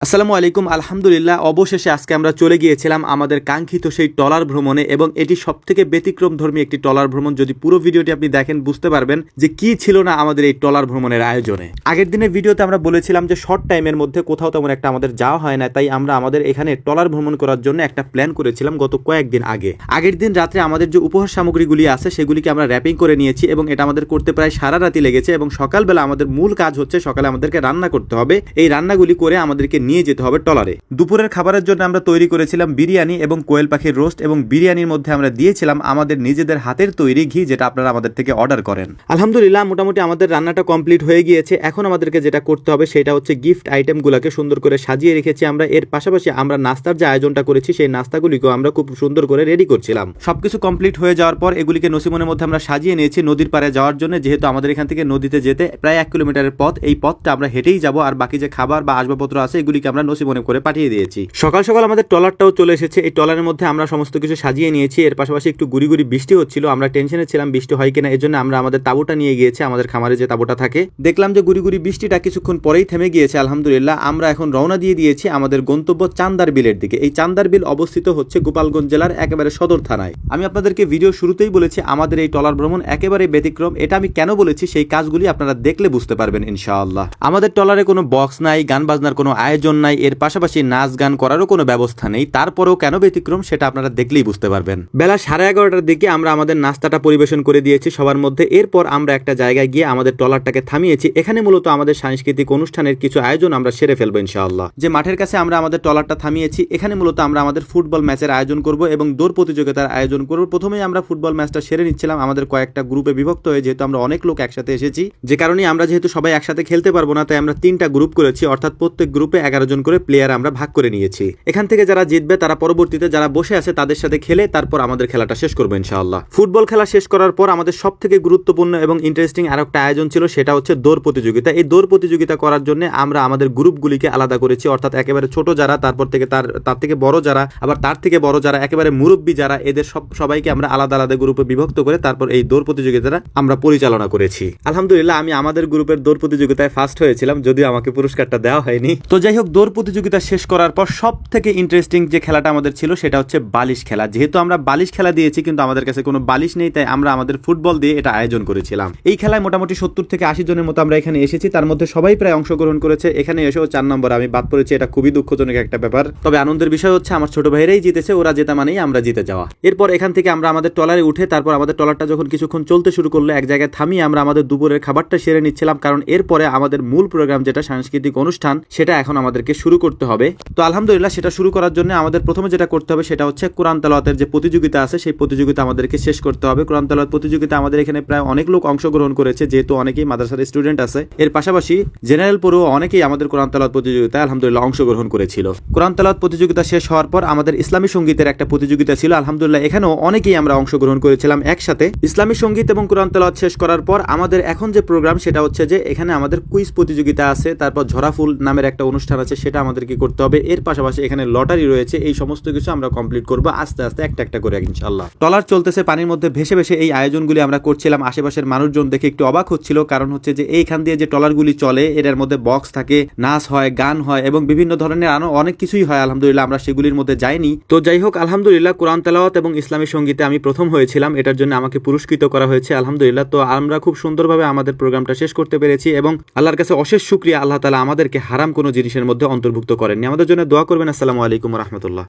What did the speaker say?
আসসালামু আলাইকুম। আলহামদুলিল্লাহ, অবশেষে আজকে আমরা চলে গিয়েছিলাম আমাদের কাঙ্ক্ষিত সেই ট্রলার ভ্রমণে, এবং এটি সবথেকে ব্যতিক্রমধর্মী একটি ট্রলার ভ্রমণ। যদি পুরো ভিডিওটি আপনি দেখেন বুঝতে পারবেন যে কি ছিল না আমাদের এই ট্রলার ভ্রমণের আয়োজনে। আগের দিনের ভিডিওতে আমরা বলেছিলাম যে শর্ট টাইমের মধ্যে কোথাও তেমন একটা আমাদের যাওয়া হয় না, তাই আমরা আমাদের এখানে ট্রলার ভ্রমণ করার জন্য একটা প্ল্যান করেছিলাম গত কয়েকদিন আগে। আগের দিন রাত্রে আমাদের যে উপহার সামগ্রীগুলি আছে সেগুলিকে আমরা র্যাপিং করে নিয়েছি, এবং এটা আমাদের করতে প্রায় সারা রাতি লেগেছে। এবং সকালবেলা আমাদের মূল কাজ হচ্ছে সকালে আমাদেরকে রান্না করতে হবে। এই রান্নাগুলি করে আমাদেরকে নিয়ে যেতে হবে ট্রলারে। দুপুরের খাবারের জন্য আমরা তৈরি করেছিলাম বিরিয়ানি এবং কোয়েল পাখির রোস্ট, এবং বিরিয়ানির মধ্যে আমরা দিয়েছিলাম আমাদের নিজেদের হাতের তৈরি ঘি, যেটা আপনারা আমাদের থেকে অর্ডার করেন। আলহামদুলিল্লাহ, মোটামুটি আমাদের রান্নাটা কমপ্লিট হয়ে গিয়েছে। এখন আমাদেরকে যেটা করতে হবে সেটা হচ্ছে গিফট আইটেমগুলোকে সুন্দর করে সাজিয়ে রেখেছি আমরা। এর পাশাপাশি আমরা নাস্তার যে আয়োজনটা করেছি সেই নাস্তাগুলিকেও আমরা খুব সুন্দর করে রেডি করছিলাম। সবকিছু কমপ্লিট হয়ে যাওয়ার পর এগুলিকে নসিমনের মধ্যে আমরা সাজিয়ে নিয়েছি নদীর পাড়ে যাওয়ার জন্য, যেহেতু আমাদের এখান থেকে নদীতে যেতে প্রায় 1 কিলোমিটারের পথ। এই পথটা আমরা হেঁটেই যাব, আর বাকি যে খাবার বা আসবাবপত্র আছে এগুলিকে আমরা নসিমনে করে পাঠিয়ে দিয়েছি। সকাল সকাল আমাদের ট্রলারটাও চলে এসেছে। এই ট্রলারের মধ্যে আমরা সমস্ত কিছু সাজিয়ে নিয়েছি। এর পাশাপাশি একটু গুড়ি গুড়ি বৃষ্টি হচ্ছিল, আমরা টেনশনে ছিলাম বৃষ্টি হয় কিনা। এর জন্য আমরা আমাদের তাঁবুটা নিয়ে গিয়েছি, আমাদের খামারে যে তাঁবুটা থাকে। দেখলাম যে গুড়ি গুড়ি বৃষ্টিটা কিছুক্ষণ পরেই থেমে গিয়েছে। আলহামদুলিল্লাহ, আমরা এখন রওনা দিয়ে দিয়েছি আমাদের গন্তব্য চান্দার বিলের দিকে। এই চান্দার বিল অবস্থিত হচ্ছে গোপালগঞ্জ জেলার একেবারে সদর থানায়। আমি আপনাদেরকে ভিডিও শুরুতেই বলেছি আমাদের এই ট্রলার ভ্রমণ একেবারে ব্যতিক্রম। এটা আমি কেন বলেছি সেই কাজগুলি আপনারা দেখলে বুঝতে পারবেন ইনশাআল্লাহ। আমাদের ট্রলারে কোনো বক্স নাই, গান বাজনার কোনো আয়োজন নাই, এর পাশাপাশি নাচ গান করারও কোনো ব্যবস্থা নেই। তারপরেও কেন ব্যতিক্রম সেটা আপনারা দেখলেই বুঝতে পারবেন। বেলা 11:30টার দিকে আমরা আমাদের নাস্তাটা পরিবেশন করে দিয়েছি সবার মধ্যে। এরপর আমরা একটা জায়গায় গিয়ে আমাদের ট্রলারটাকে থামিয়েছি। এখানে মূলত আমাদের সাংস্কৃতিক অনুষ্ঠানের কিছু আয়োজন আমরা সেরে ফেলবো ইনশাআল্লাহ। যে মাঠের কাছে আমরা আমাদের ট্রলারটা থামিয়েছি, এখানে মূলত আমরা আমাদের ফুটবল ম্যাচের আয়োজন করব এবং দৌড় প্রতিযোগিতার আয়োজন করব। প্রথমেই আমরা ফুটবল ম্যাচটা সেরে নিচ্ছিলাম আমাদের কয়েকটা গ্রুপে বিভক্ত হয়ে, যেহেতু আমরা অনেক লোক একসাথে এসেছি। যে কারণে আমরা যেহেতু সবাই একসাথে খেলতে পারবো না, তাই আমরা 3টা গ্রুপ করেছি, অর্থাৎ প্রত্যেক গ্রুপে 11 জন করে প্লেয়ার আমরা ভাগ করে নিয়েছি। এখান থেকে যারা জিতবে তারা পরবর্তীতে যারা বসে আছে তাদের সাথে খেলে তারপর আমাদের খেলাটা শেষ করবো ইনশাআল্লাহ। ফুটবল খেলা শেষ করার পর আমাদের সবথেকে গুরুত্বপূর্ণ এবং ইন্টারেস্টিং আর একটা আয়োজন ছিল, সেটা হচ্ছে দৌড় প্রতিযোগিতা। এই দৌড় প্রতিযোগিতা করার জন্য আমরা আমাদের গ্রুপগুলিকে আলাদা করেছি, অর্থাৎ একেবারে ছোট যারা, তারপর থেকে তার থেকে বড় যারা, আবার তার থেকে বড় যারা, একেবারে মুরব্বী যারা, এদের সবাইকে আমরা আলাদা আলাদা গ্রুপে বিভক্ত করে তারপর এই দৌড় প্রতিযোগিতাটা আমরা পরিচালনা করেছি। আলহামদুলিল্লাহ, আমি আমাদের গ্রুপের দৌড় প্রতিযোগিতায় ফার্স্ট হয়েছিলাম, যদিও আমাকে পুরস্কারটা দেওয়া হয়নি। তো যাই হোক, দৌড় প্রতিযোগিতা শেষ করার পর সব থেকে ইন্টারেস্টিং যে খেলাটা আমাদের ছিল সেটা হচ্ছে বালিশ খেলা। যেহেতু আমরা বালিশ খেলা দিয়েছি কিন্তু আমাদের কাছে কোনো বালিশ নেই, তাই আমরা আমাদের ফুটবল দিয়ে এটা আয়োজন করেছিলাম। এই খেলায় মোটামুটি 70 থেকে 80 জনের মতো আমরা এখানে এসেছি, তার মধ্যে সবাই প্রায় অংশগ্রহণ করেছে। এখানে এসেও 4 নম্বর আমি বাদ পড়েছি, এটা খুবই দুঃখজনক একটা ব্যাপার। তবে আনন্দের বিষয় হচ্ছে আমার ছোট ভাইরাই জিতেছে, ওরা জেতা মানেই আমরা জিতে যাওয়া। এরপর এখান থেকে আমরা আমাদের ট্রলারে উঠে তারপর আমাদের ট্রলারটা যখন কিছুক্ষণ চলতে শুরু করলো, এক জায়গায় থামিয়ে আমরা আমাদের দুপুরের খাবারটা সেরে নিচ্ছিলাম, কারণ এরপরে আমাদের মূল প্রোগ্রাম যেটা সাংস্কৃতিক অনুষ্ঠান সেটা এখন আমাদেরকে শুরু করতে হবে। তো আলহামদুলিল্লাহ, সেটা শুরু করার জন্য আমাদের প্রথমে যেটা করতে হবে সেটা হচ্ছে কোরআন তেলাওয়াতের যে প্রতিযোগিতা আছে সেই প্রতিযোগিতা আমাদেরকে শেষ করতে হবে। কোরআন তেলাওয়াত প্রতিযোগিতা আমাদের এখানে প্রায় অনেক লোক অংশগ্রহণ করেছে, যেহেতু অনেকেই মাদ্রাসার স্টুডেন্ট আছে। এর পাশাপাশি জেনারেল পড়ুয়া অনেকেই আমাদের কোরআন তেলাওয়াত প্রতিযোগিতায় আলহামদুলিল্লাহ অংশগ্রহণ করেছিল। কোরআন তেলাওয়াত প্রতিযোগিতা শেষ হওয়ার পর আমাদের ইসলামী সঙ্গীতের একটা প্রতিযোগিতা ছিল। আলহামদুলিল্লাহ, এখানেও অনেকেই আমরা অংশগ্রহণ করেছিলাম একসাথে। ইসলামী সঙ্গীত এবং কোরআন তেলাওয়াত শেষ করার পর আমাদের এখন যে প্রোগ্রাম সেটা হচ্ছে যে এখানে আমাদের কুইজ প্রতিযোগিতা আছে, তারপর ঝরাফুল নামের একটা অনুষ্ঠান আছে, সেটা আমাদের কি করতে হবে। এর পাশাপাশি এখানে লটারি রয়েছে। এই সমস্ত কিছু আমরা কমপ্লিট করবো আস্তে আস্তে একটা একটা করে ইনশাআল্লাহ। ট্রলার চলতেছে, পানির মধ্যে ভেসে ভেসে এই আয়োজনগুলি আমরা করছিলাম। আশেপাশের মানুষজন দেখে একটু অবাক হচ্ছিল, কারণ হচ্ছে যে এইখান দিয়ে যে ট্রলারগুলি চলে এর মধ্যে বক্স থাকে, নাচ হয়, গান হয় এবং বিভিন্ন ধরনের আরো অনেক কিছুই হয়। আলহামদুলিল্লাহ, আমরা সেগুলির মধ্যে যাইনি। তো যাই হোক, আলহামদুলিল্লাহ, কোরআন তেলাওয়াত এবং ইসলামী সঙ্গীতে আমি প্রথম হয়েছিলাম, এটার জন্য আমাকে পুরস্কৃত করা হয়েছে আলহামদুলিল্লাহ। তো আমরা খুব সুন্দরভাবে আমাদের প্রোগ্রামটা শেষ করতে পেরেছি এবং আল্লাহর কাছে অশেষ শুকরিয়া, আল্লাহ তাআলা আমাদেরকে হারাম কোনো জিনিসের মধ্যে অন্তর্ভুক্ত করেননি। আমাদের জন্য দোয়া করবেন। আসসালামু আলাইকুম ওয়া রাহমাতুল্লাহ।